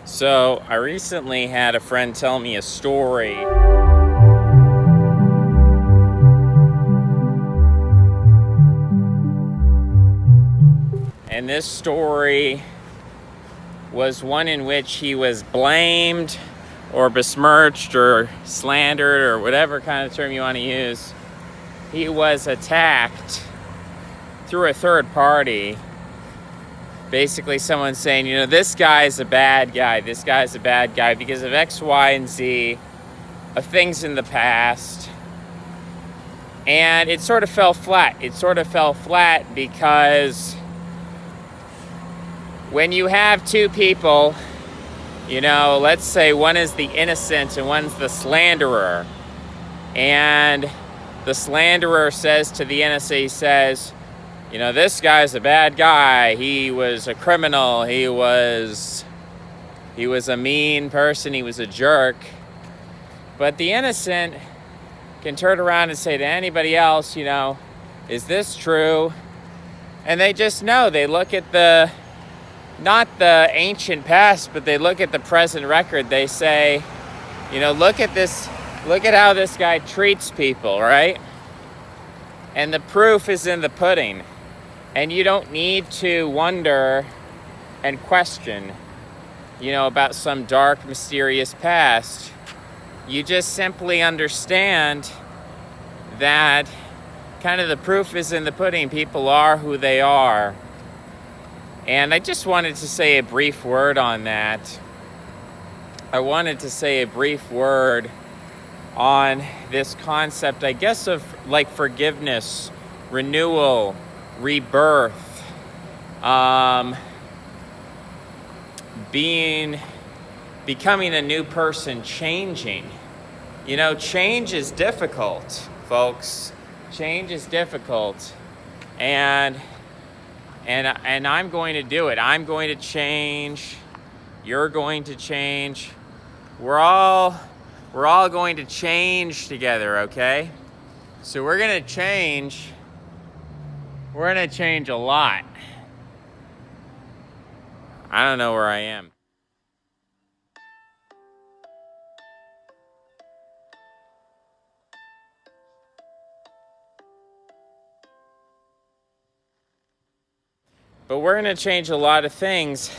So, I recently had a friend tell me a story. And this story was one in which he was blamed or besmirched or slandered or whatever kind of term you want to use. He was attacked through a third party. Basically someone saying, this guy's a bad guy, this guy's a bad guy because of X, Y, and Z of things in the past. And it sort of fell flat. It sort of fell flat because when you have two people, let's say one is the innocent and one's the slanderer. And the slanderer says to the innocent, he says, this guy's a bad guy. He was a criminal. He was a mean person. He was a jerk. But the innocent can turn around and say to anybody else, is this true? And they just know. They look at not the ancient past, but they look at the present record. They say, look at this. Look at how this guy treats people, right? And the proof is in the pudding. And you don't need to wonder and question, about some dark, mysterious past. You just simply understand that kind of the proof is in the pudding. People are who they are. And I just wanted to say a brief word on that. I wanted to say a brief word on this concept, I guess, of like forgiveness, renewal, rebirth, becoming a new person, changing. Change is difficult, folks. Change is difficult, and I'm going to do it. I'm going to change. You're going to change. We're all going to change together, okay? So we're going to change. We're going to change a lot. I don't know where I am. But we're going to change a lot of things.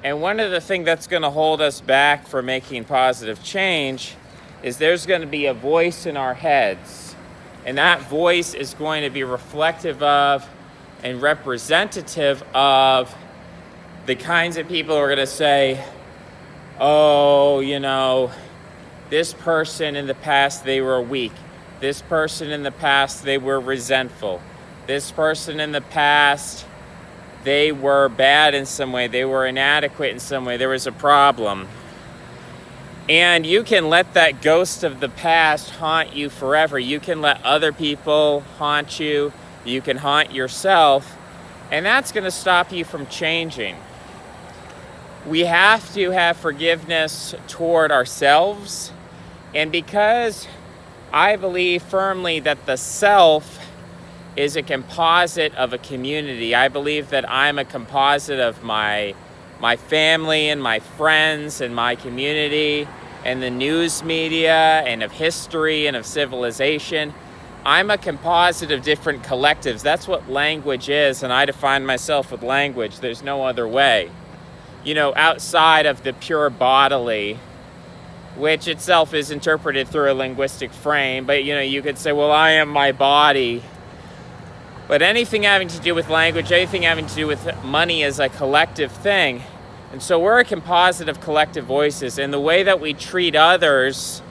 And one of the things that's going to hold us back from making positive change is there's going to be a voice in our heads. And that voice is going to be reflective of and representative of the kinds of people who are going to say, this person in the past, they were weak. This person in the past, they were resentful. This person in the past, they were bad in some way. They were inadequate in some way. There was a problem. And you can let that ghost of the past haunt you forever. You can let other people haunt you. You can haunt yourself. And that's going to stop you from changing. We have to have forgiveness toward ourselves. And because I believe firmly that the self is a composite of a community. I believe that I'm a composite of my family and my friends and my community and the news media and of history and of civilization. I'm a composite of different collectives. That's what language is, and I define myself with language. There's no other way. Outside of the pure bodily, which itself is interpreted through a linguistic frame, but you could say, well, I am my body. But anything having to do with language, anything having to do with money is a collective thing. And so we're a composite of collective voices. And the way that we treat others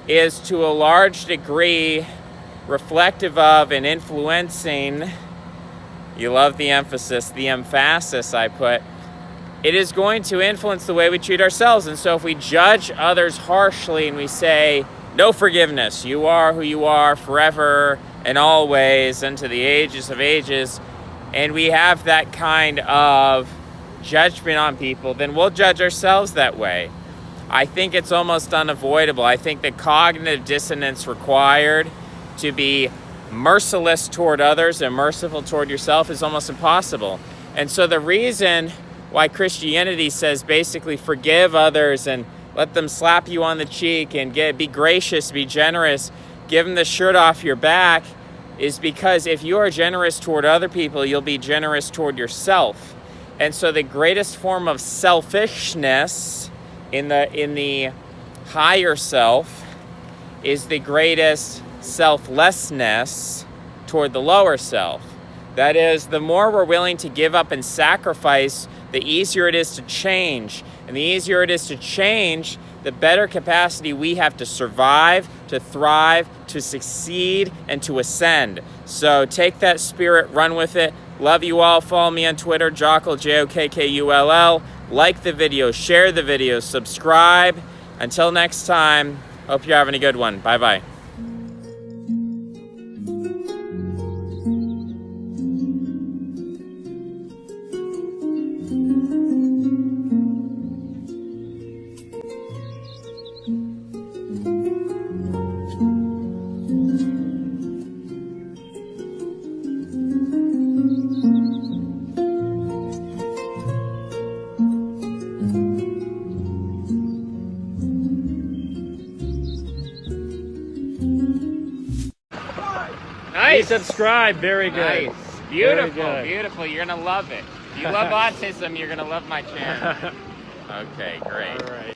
is to a large degree reflective of and influencing, you love the emphasis, the emphasis I put, it is going to influence the way we treat ourselves. And so if we judge others harshly and we say, no forgiveness, you are who you are forever and always, into the ages of ages, and we have that kind of judgment on people, then we'll judge ourselves that way. I think it's almost unavoidable. I think the cognitive dissonance required to be merciless toward others and merciful toward yourself is almost impossible. And so the reason why Christianity says basically forgive others and let them slap you on the cheek and be gracious, be generous, give them the shirt off your back, is because if you are generous toward other people, you'll be generous toward yourself. And so the greatest form of selfishness in the higher self is the greatest selflessness toward the lower self. That is, the more we're willing to give up and sacrifice, the easier it is to change. And the easier it is to change, the better capacity we have to survive, to thrive, to succeed, and to ascend. So take that spirit, run with it. Love you all. Follow me on Twitter, Jokkull, Jokkull. Like the video, share the video, subscribe. Until next time, hope you're having a good one. Bye-bye. Nice. Subscribe. Very good. Nice. Beautiful. Very good. Beautiful. You're going to love it. If you love autism, you're going to love my channel. Okay, great. All right.